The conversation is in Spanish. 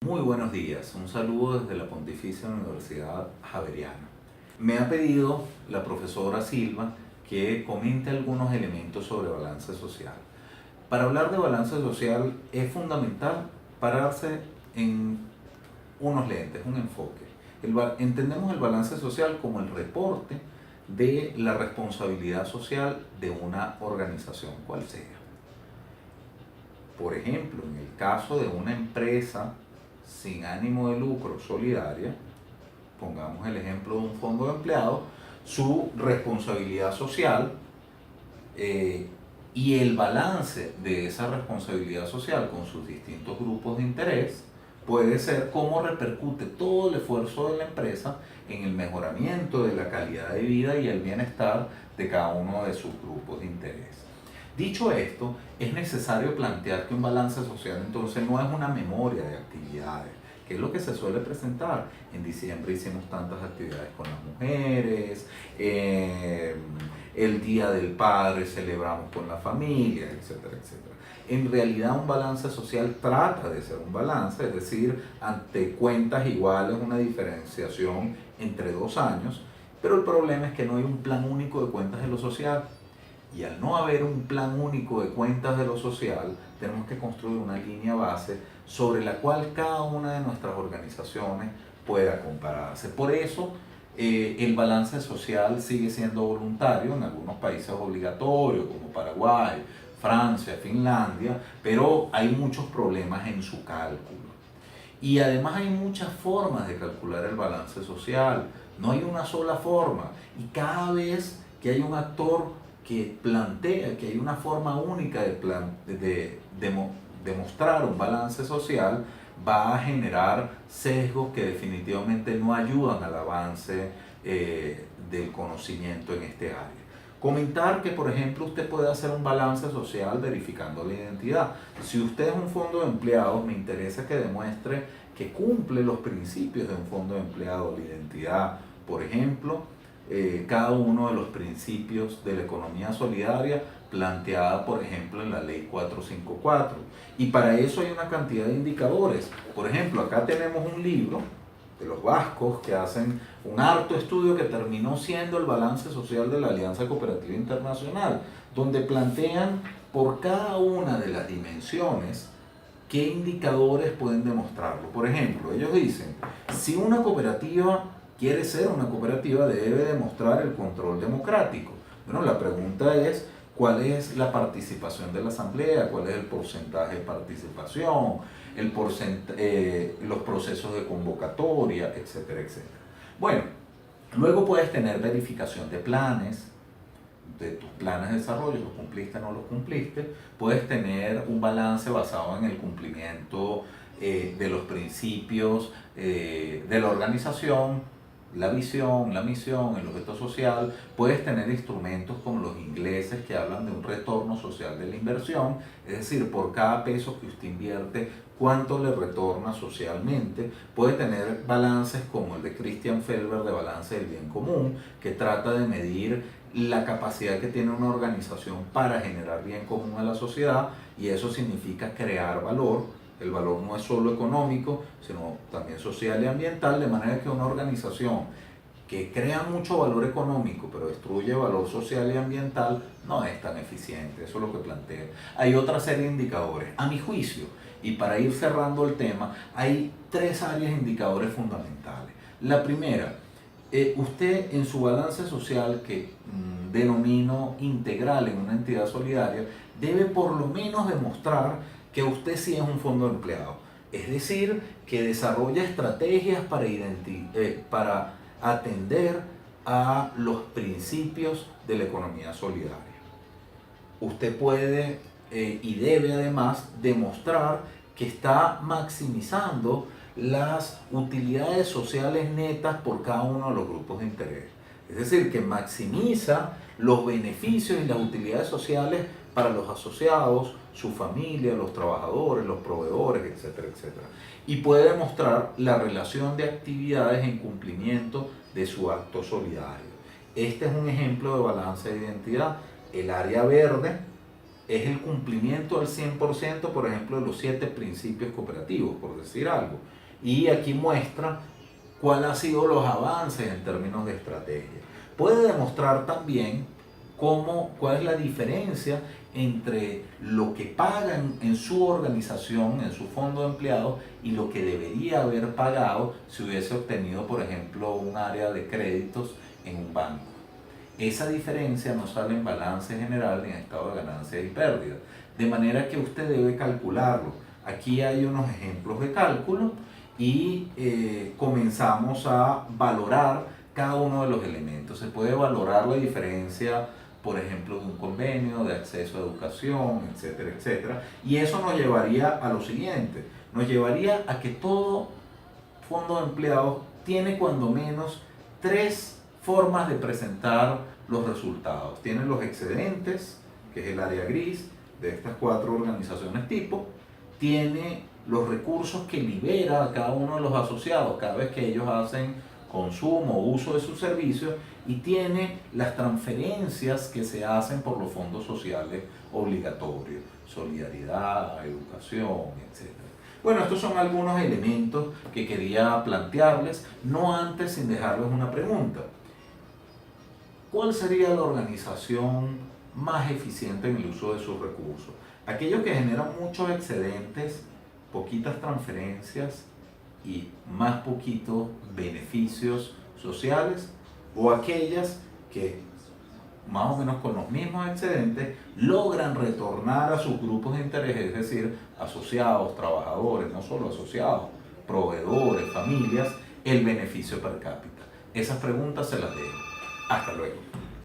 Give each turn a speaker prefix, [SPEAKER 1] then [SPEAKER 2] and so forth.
[SPEAKER 1] Muy buenos días, un saludo desde la Pontificia Universidad Javeriana. Me ha pedido la profesora Silva que comente algunos elementos sobre balance social. Para hablar de balance social es fundamental pararse en unos lentes, un enfoque. Entendemos el balance social como el reporte de la responsabilidad social de una organización, cual sea. Por ejemplo, en el caso de una empresa sin ánimo de lucro solidaria, pongamos el ejemplo de un fondo de empleados, su responsabilidad social y el balance de esa responsabilidad social con sus distintos grupos de interés puede ser cómo repercute todo el esfuerzo de la empresa en el mejoramiento de la calidad de vida y el bienestar de cada uno de sus grupos de interés. Dicho esto, es necesario plantear que un balance social entonces no es una memoria de actividades, que es lo que se suele presentar. En diciembre hicimos tantas actividades con las mujeres, el Día del Padre celebramos con la familia, etcétera, etcétera. En realidad un balance social trata de ser un balance, es decir, ante cuentas iguales una diferenciación entre 2 años, pero el problema es que no hay un plan único de cuentas de lo social. Y al no haber un plan único de cuentas de lo social, tenemos que construir una línea base sobre la cual cada una de nuestras organizaciones pueda compararse. Por eso, el balance social sigue siendo voluntario, en algunos países obligatorio, como Paraguay, Francia, Finlandia, pero hay muchos problemas en su cálculo. Y además hay muchas formas de calcular el balance social, no hay una sola forma. Y cada vez que hay un actor que plantea que hay una forma única de mostrar un balance social, va a generar sesgos que definitivamente no ayudan al avance del conocimiento en este área. Comentar que, por ejemplo, usted puede hacer un balance social verificando la identidad. Si usted es un fondo de empleados, me interesa que demuestre que cumple los principios de un fondo de empleados, la identidad, por ejemplo, cada uno de los principios de la economía solidaria planteada, por ejemplo, en la ley 454. Y para eso hay una cantidad de indicadores. Por ejemplo, acá tenemos un libro de los vascos que hacen un harto estudio que terminó siendo el balance social de la Alianza Cooperativa Internacional, donde plantean por cada una de las dimensiones qué indicadores pueden demostrarlo. Por ejemplo, ellos dicen, si una cooperativa quiere ser una cooperativa, debe demostrar el control democrático. Bueno, la pregunta es, ¿cuál es la participación de la asamblea? ¿Cuál es el porcentaje de participación? Los procesos de convocatoria, etcétera, etcétera. Bueno, luego puedes tener verificación de planes, de tus planes de desarrollo, los cumpliste o no los cumpliste. Puedes tener un balance basado en el cumplimiento de los principios de la organización, la visión, la misión, el objeto social. Puedes tener instrumentos como los ingleses que hablan de un retorno social de la inversión, es decir, por cada peso que usted invierte, cuánto le retorna socialmente. Puede tener balances como el de Christian Felber de balance del bien común, que trata de medir la capacidad que tiene una organización para generar bien común a la sociedad, y eso significa crear valor. El valor no es solo económico, sino también social y ambiental, de manera que una organización que crea mucho valor económico, pero destruye valor social y ambiental, no es tan eficiente. Eso es lo que plantea. Hay otra serie de indicadores. A mi juicio, y para ir cerrando el tema, hay 3 áreas de indicadores fundamentales. La primera, usted en su balance social, que denomino integral en una entidad solidaria, debe por lo menos demostrar que usted sí es un fondo de empleados. Es decir, que desarrolla estrategias para atender a los principios de la economía solidaria. Usted puede y debe además demostrar que está maximizando las utilidades sociales netas por cada uno de los grupos de interés. Es decir, que maximiza los beneficios y las utilidades sociales para los asociados, su familia, los trabajadores, los proveedores, etcétera, etcétera. Y puede demostrar la relación de actividades en cumplimiento de su acto solidario. Este es un ejemplo de balance de identidad. El área verde es el cumplimiento al 100%, por ejemplo, de los 7 principios cooperativos, por decir algo. Y aquí muestra cuál ha sido los avances en términos de estrategia. Puede demostrar también cuál es la diferencia entre lo que pagan en su organización, en su fondo de empleados, y lo que debería haber pagado si hubiese obtenido, por ejemplo, un área de créditos en un banco. Esa diferencia no sale en balance general ni en estado de ganancias y pérdidas, de manera que usted debe calcularlo. Aquí hay unos ejemplos de cálculo y comenzamos a valorar cada uno de los elementos. Se puede valorar la diferencia, por ejemplo, de un convenio, de acceso a educación, etcétera, etcétera. Y eso nos llevaría a lo siguiente, nos llevaría a que todo fondo de empleados tiene cuando menos 3 formas de presentar los resultados. Tiene los excedentes, que es el área gris de estas 4 organizaciones tipo. Tiene los recursos que libera a cada uno de los asociados cada vez que ellos hacen consumo o uso de sus servicios, y tiene las transferencias que se hacen por los fondos sociales obligatorios, solidaridad, educación, etc. Bueno, estos son algunos elementos que quería plantearles, no antes sin dejarles una pregunta. ¿Cuál sería la organización más eficiente en el uso de sus recursos? Aquellos que generan muchos excedentes, poquitas transferencias y más poquitos beneficios sociales, o aquellas que más o menos con los mismos excedentes logran retornar a sus grupos de interés, es decir, asociados, trabajadores, no solo asociados, proveedores, familias, el beneficio per cápita. Esas preguntas se las dejo. Hasta luego.